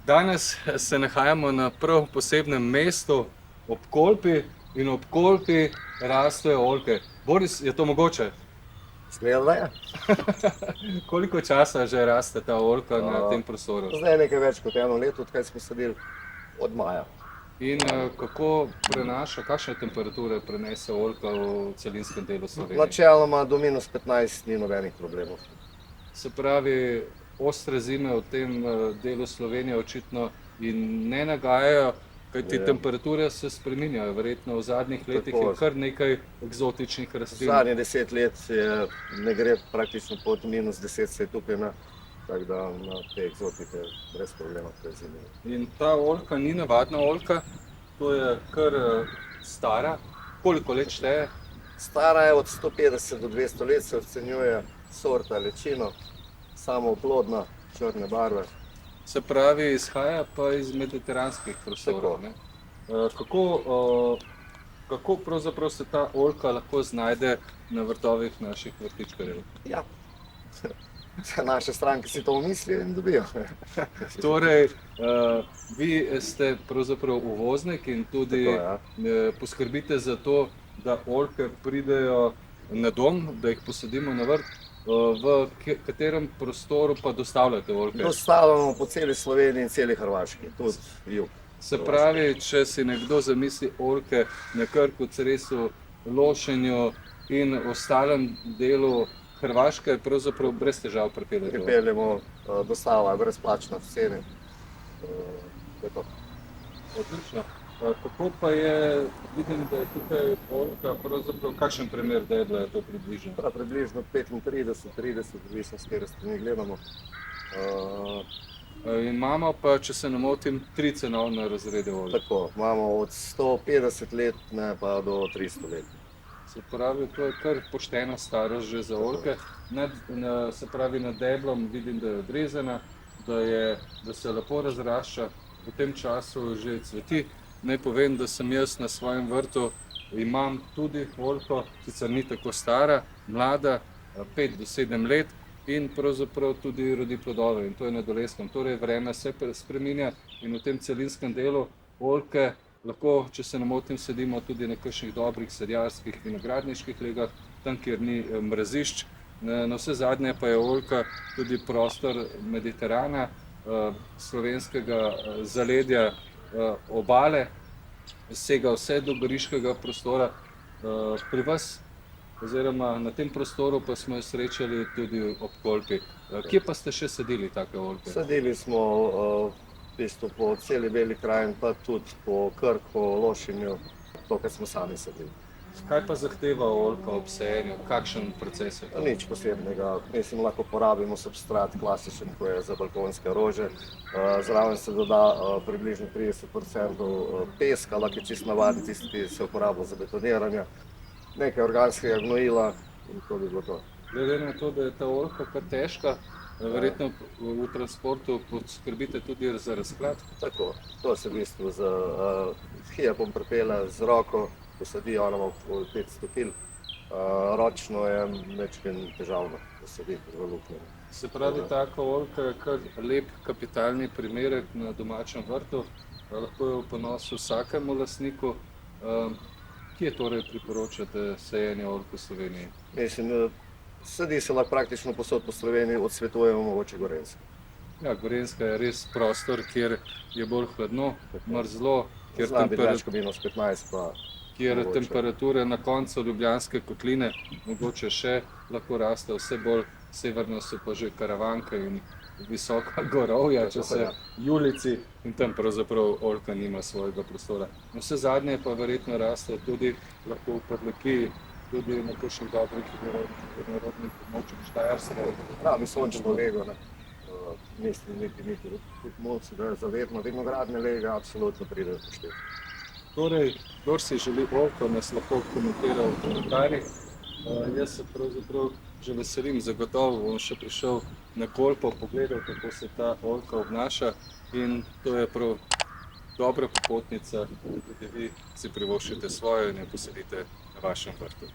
Danes se nahajamo na prav posebnem mestu ob Kolpi in ob Kolpi rastejo oljke. Boris, je to mogoče? Izgleda, da je. Koliko časa že raste ta oljka na tem prostoru? Zdaj je nekaj več kot eno leto, odkar smo sadili od maja. In kako prenaša, kakšne temperature prenese oljka v celinskem delu Slovenije? Načeloma do -15 ni nobenih problemov. Se pravi, ostre zime v tem delu Slovenije očitno in ne nagajajo, kajti temperature se spreminjajo. Verjetno v zadnjih letih je kar nekaj eksotičnih rastlin. Zadnjih 10 let ne gre praktično pod -10, se je tukaj tako da na te eksotike brez problema prezimimo. In ta oljka ni navadna oljka, to je kar stara. Koliko let šteje? Stara je od 150 do 200 let, se ocenjuje, sorta, lečino, samooplodna, črne barve. Se pravi, izhaja pa iz mediteranskih prostorov. Kako pravzaprav se ta oljka lahko znajde na vrtovih naših vrtičkarjev? Ja, naše stranke si to umislijo in dobijo. Torej, vi ste pravzaprav uvoznik in tudi poskrbite za to, da oljke pridejo na dom, da jih posadimo na vrt. V katerem prostoru pa dostavljate oljke? Dostavljamo po celi Sloveniji in celi Hrvaški, tudi jug. Se pravi, če si nekdo zamisli oljke na Krku, Cresu, Lošenju in ostalem delu Hrvaške, pravzaprav brez težav pripeljete? Pripeljemo, dostava je brezplačna v ceni. Odlično. Kako pa je, vidim, da je tukaj oljka, pravzaprav kakšen primer debla je to približno? Približno 35-30, odvisno s katere strani gledamo. Imamo pa, če se ne motim, 3 cenovne razrede oljk. Tako, imamo od 150 let pa do 300 let. Se pravi, to je kar poštena starost že za oljke. Se pravi, nad deblom vidim, da je odrezana, da se lepo razrašča, v tem času že cveti. Naj povem, da sem jaz na svojem vrtu, imam tudi oljko, sicer ni tako stara, mlada, 5 do 7 let in pravzaprav tudi rodi plodove in to je na Dolenjskem. Torej vreme se spreminja in v tem celinskem delu oljke lahko, če se ne motim, sedimo tudi na kakšnih dobrih sadjarskih vinogradniških legah, tam, kjer ni mrazišč. Navsezadnje pa je oljka tudi prostor Mediterana, slovenskega zaledja, obale, sega vse do goriškega prostora. Pri vas oziroma na tem prostoru pa smo jo srečali tudi ob Kolpi. Kje pa ste še sadili take oljke? Sadili smo v bistvu po celi Beli krajini, pa tudi po Krku, Lošenju, to, kar smo sami sadili. Kaj pa zahteva oljka ob sajenju? Kakšen proces je to? Nič posebnega. Mislim, lahko porabimo substrat klasičen, ko je za balkonske rože. Zraven se doda približno 30% peska, lahko je čisto navaden, tisti, ki se uporablja za betoniranje. Nekaj organskega gnojila in to bi bilo to. Glede na to, da je ta oljka kar težka, verjetno v transportu poskrbite tudi za razklad? Tako, to se v bistvu z hijapom pripelje z roko, posadi, ona ima okoli 500 kg. Ročno je majčkeno težavno posaditi v luknjo. Se pravi, taka oljka je kar lep kapitalni primerek na domačem vrtu, lahko je v ponos vsakemu lastniku. Kje torej priporočate sajenje oljk v Sloveniji? Mislim, sadi se lahko praktično povsod po Sloveniji, odsvetujemo mogoče Gorenjska. Ja, Gorenjska je res prostor, kjer je bolj hladno, mrzlo, Zna biti več kot -15 pa kjer temperature na koncu Ljubljanske kotline mogoče še lahko raste, vse bolj severno so pa že Karavanke in visoka gorovja, če se Julici, in tam pravzaprav oljka nima svojega prostora. Navsezadnje pa verjetno raste tudi lahko v Prlekiji, tudi na kakšnih dobrih vinorodnih območjih Štajerske. Ja, mi sončno lego, mislim, niti mulci, da je zavedno vinogradne lege, absolutno pride v poštev. Torej, kdor si želi oljko, nas lahko komentira v komentarjih. Jaz se pravzaprav že veselim, zagotovo bom še prišel na Kolpo, pogledal, kako se ta oljka obnaša in to je prav dobra popotnica, da tudi vi si privoščite svojo in jo posadite na vašem vrtu.